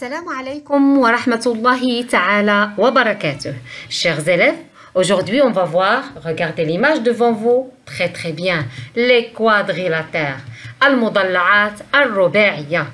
Assalamu alaikum wa rahmatullahi ta'ala wa barakatuh. Chers élèves, aujourd'hui on va voir, regardez l'image devant vous, très bien, les quadrilatères. Al-Mudalla'at al-Ruba'iya.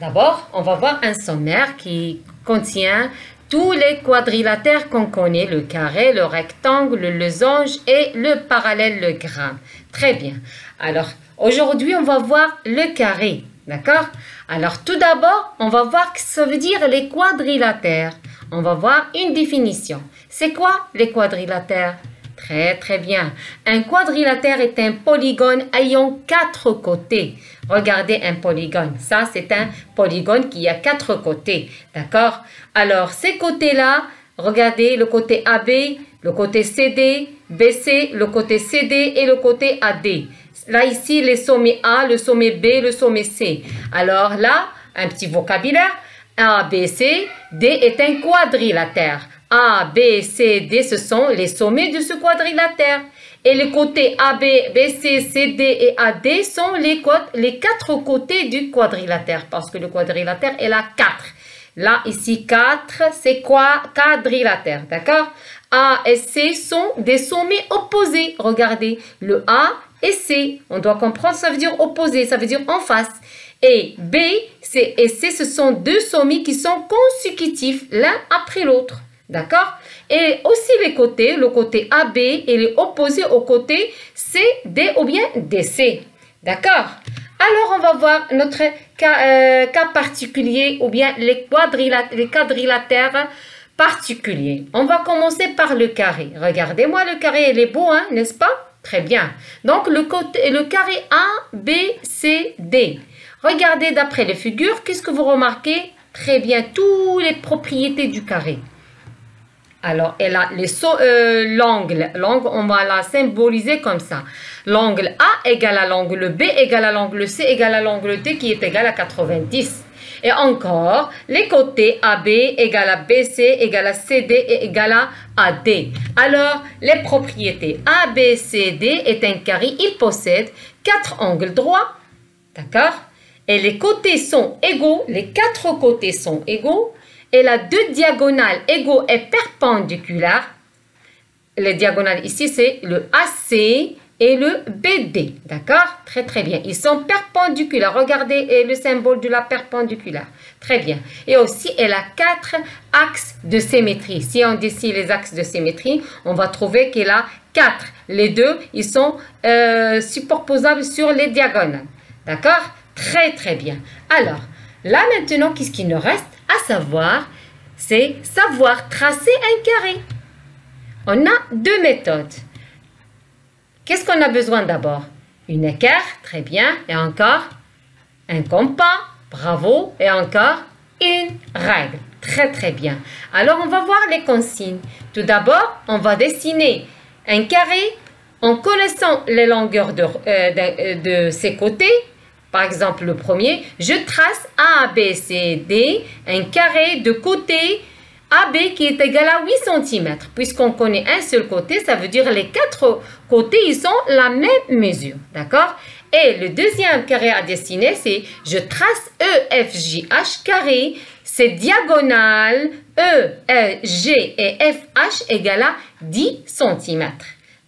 D'abord, on va voir un sommaire qui contient tous les quadrilatères qu'on connaît, le carré, le rectangle, le losange et le parallélogramme. Très bien. Alors, aujourd'hui on va voir le carré. D'accord? Alors, tout d'abord, on va voir ce que ça veut dire les quadrilatères. On va voir une définition. C'est quoi les quadrilatères? Très bien. Un quadrilatère est un polygone ayant 4 côtés. Regardez un polygone. Ça, c'est un polygone qui a 4 côtés. D'accord? Alors, ces côtés-là, regardez le côté AB, le côté CD, BC, le côté CD et le côté AD. Là, ici, les sommets A, le sommet B, le sommet C. Alors là, un petit vocabulaire. A, B, C, D est un quadrilatère. A, B, C, D, ce sont les sommets de ce quadrilatère. Et les côtés AB, BC, CD et AD sont les 4 côtés du quadrilatère. Parce que le quadrilatère est là 4. Là, ici, 4, c'est quoi? Quadrilatère, d'accord? A et C sont des sommets opposés. Regardez, le A et C, on doit comprendre, ça veut dire opposé, ça veut dire en face. Et B et C, ce sont deux sommets qui sont consécutifs l'un après l'autre. D'accord? Et aussi les côtés, le côté AB est opposé au côté CD ou bien DC. D'accord? Alors, on va voir notre cas particulier ou bien les quadrilatères particuliers. On va commencer par le carré. Regardez-moi, le carré, il est beau, hein, n'est-ce pas? Très bien. Donc, le carré A, B, C, D. Regardez d'après les figures, qu'est-ce que vous remarquez? Très bien, toutes les propriétés du carré. Alors, elle a l'angle. L'angle, on va la symboliser comme ça. L'angle A égale à l'angle B égale à l'angle C égale à l'angle D qui est égal à 90. Et encore, les côtés AB égale à BC égale à CD et égale à AD. Alors, les propriétés ABCD est un carré, il possède 4 angles droits. D'accord? Et les côtés sont égaux, les 4 côtés sont égaux. Elle a 2 diagonales égaux et perpendiculaires. Les diagonales ici, c'est le AC et le BD. D'accord? Très bien. Ils sont perpendiculaires. Regardez le symbole de la perpendiculaire. Très bien. Et aussi, elle a 4 axes de symétrie. Si on dessine les axes de symétrie, on va trouver qu'elle a 4. Les deux, ils sont superposables sur les diagonales. D'accord? Très bien. Alors, là maintenant, qu'est-ce qu'il nous reste à savoir? C'est savoir tracer un carré. On a 2 méthodes. Qu'est-ce qu'on a besoin d'abord? Une équerre, très bien. Et encore, un compas, bravo. Et encore, une règle. Très bien. Alors, on va voir les consignes. Tout d'abord, on va dessiner un carré en connaissant les longueurs de ses côtés. Par exemple, le premier, je trace A, B, C, D, un carré de côté AB qui est égal à 8 cm. Puisqu'on connaît un seul côté, ça veut dire les 4 côtés, ils sont la même mesure. D'accord? Et le deuxième carré à dessiner, c'est je trace E, F, J, H carré, c'est diagonale E, G et F, H égale à 10 cm.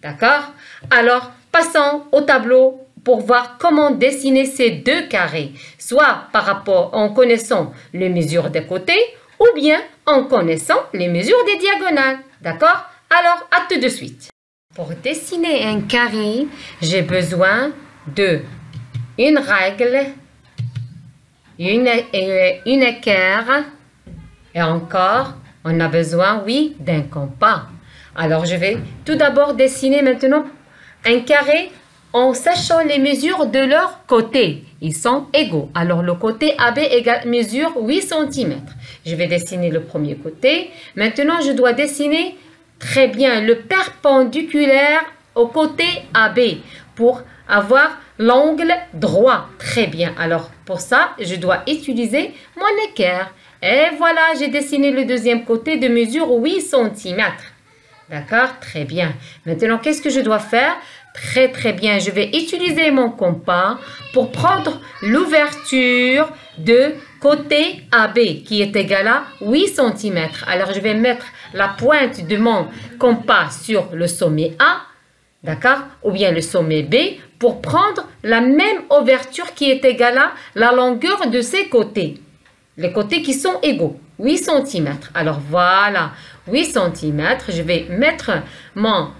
D'accord? Alors, passons au tableau pour voir comment dessiner ces 2 carrés, soit par rapport en connaissant les mesures des côtés ou bien en connaissant les mesures des diagonales. D'accord? Alors, à tout de suite. Pour dessiner un carré, j'ai besoin de une règle, une équerre et encore, on a besoin, oui, d'un compas. Alors, je vais tout d'abord dessiner maintenant un carré en sachant les mesures de leurs côtés. Ils sont égaux. Alors, le côté AB mesure 8 cm. Je vais dessiner le premier côté. Maintenant, je dois dessiner très bien le perpendiculaire au côté AB pour avoir l'angle droit. Très bien. Alors, pour ça, je dois utiliser mon équerre. Et voilà, j'ai dessiné le deuxième côté de mesure 8 cm. D'accord? Très bien. Maintenant, qu'est-ce que je dois faire? Très bien, je vais utiliser mon compas pour prendre l'ouverture de côté AB qui est égal à 8 cm. Alors, je vais mettre la pointe de mon compas sur le sommet A, d'accord, ou bien le sommet B, pour prendre la même ouverture qui est égale à la longueur de ces côtés. Les côtés qui sont égaux, 8 cm. Alors, voilà, 8 cm. Je vais mettre mon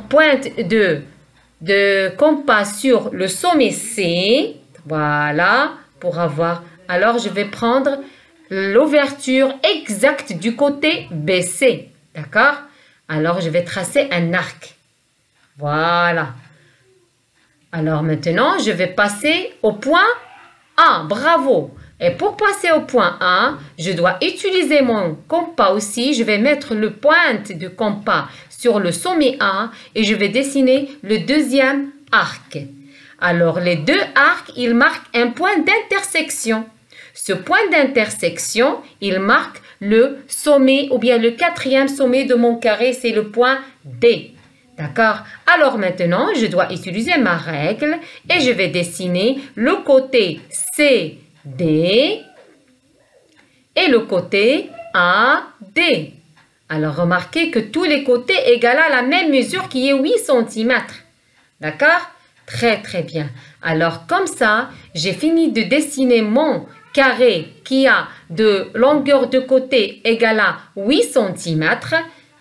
pointe de compas sur le sommet C. Voilà, pour avoir... Alors, je vais prendre l'ouverture exacte du côté BC. D'accord? Alors, je vais tracer un arc. Voilà. Alors, maintenant, je vais passer au point A. Bravo! Et pour passer au point A, je dois utiliser mon compas aussi. Je vais mettre le pointe de compas sur le sommet A et je vais dessiner le deuxième arc. Alors, les deux arcs, ils marquent un point d'intersection. Ce point d'intersection, il marque le sommet ou bien le quatrième sommet de mon carré, c'est le point D. D'accord? Alors maintenant, je dois utiliser ma règle et je vais dessiner le côté CD et le côté AD. Alors, remarquez que tous les côtés égalent à la même mesure qui est 8 cm. D'accord? Très, très bien. Alors, comme ça, j'ai fini de dessiner mon carré qui a de longueur de côté égale à 8 cm.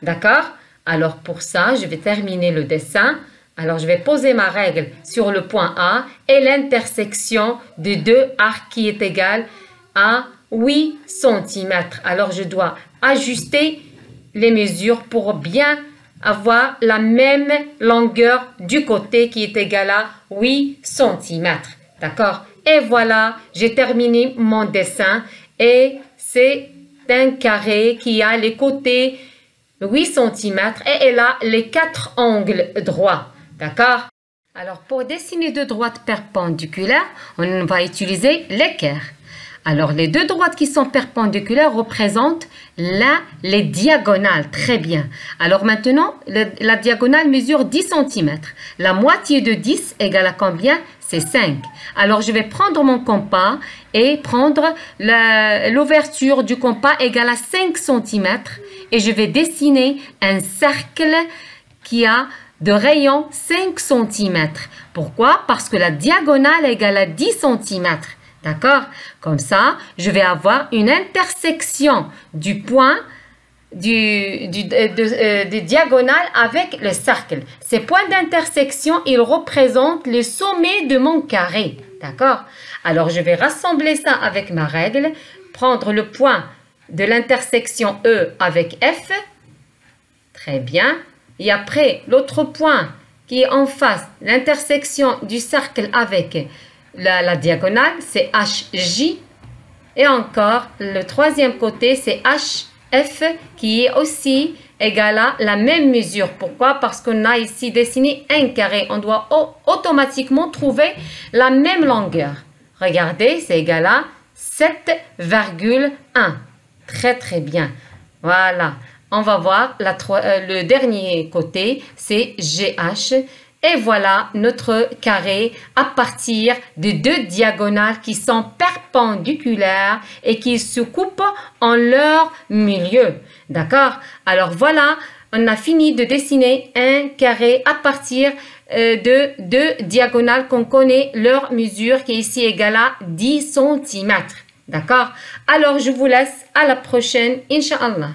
D'accord? Alors, pour ça, je vais terminer le dessin. Alors, je vais poser ma règle sur le point A et l'intersection de deux arcs qui est égale à 8 cm. Alors, je dois ajuster les mesures pour bien avoir la même longueur du côté qui est égale à 8 cm. D'accord? Et voilà, j'ai terminé mon dessin et c'est un carré qui a les côtés 8 cm et elle a les 4 angles droits. D'accord? Alors, pour dessiner deux droites perpendiculaires, on va utiliser l'équerre. Alors, les deux droites qui sont perpendiculaires représentent les diagonales. Très bien. Alors, maintenant, la diagonale mesure 10 cm. La moitié de 10 égale à combien? C'est 5. Alors, je vais prendre mon compas et prendre l'ouverture du compas égale à 5 cm. Et je vais dessiner un cercle qui a de rayon 5 cm. Pourquoi? Parce que la diagonale égale à 10 cm. D'accord? Comme ça, je vais avoir une intersection du point des diagonales avec le cercle. Ces points d'intersection, ils représentent le sommet de mon carré. D'accord? Alors, je vais rassembler ça avec ma règle, prendre le point de l'intersection E avec F. Très bien. Et après, l'autre point qui est en face, l'intersection du cercle avec la diagonale, c'est HJ. Et encore, le troisième côté, c'est HF qui est aussi égal à la même mesure. Pourquoi? Parce qu'on a ici dessiné un carré. On doit automatiquement trouver la même longueur. Regardez, c'est égal à 7,1. Très, très bien. Voilà. On va voir le dernier côté, c'est GH. Et voilà notre carré à partir de deux diagonales qui sont perpendiculaires et qui se coupent en leur milieu. D'accord? Alors voilà, on a fini de dessiner un carré à partir de deux diagonales qu'on connaît leur mesure qui est ici égale à 10 cm. D'accord? Alors je vous laisse à la prochaine, Inch'Allah.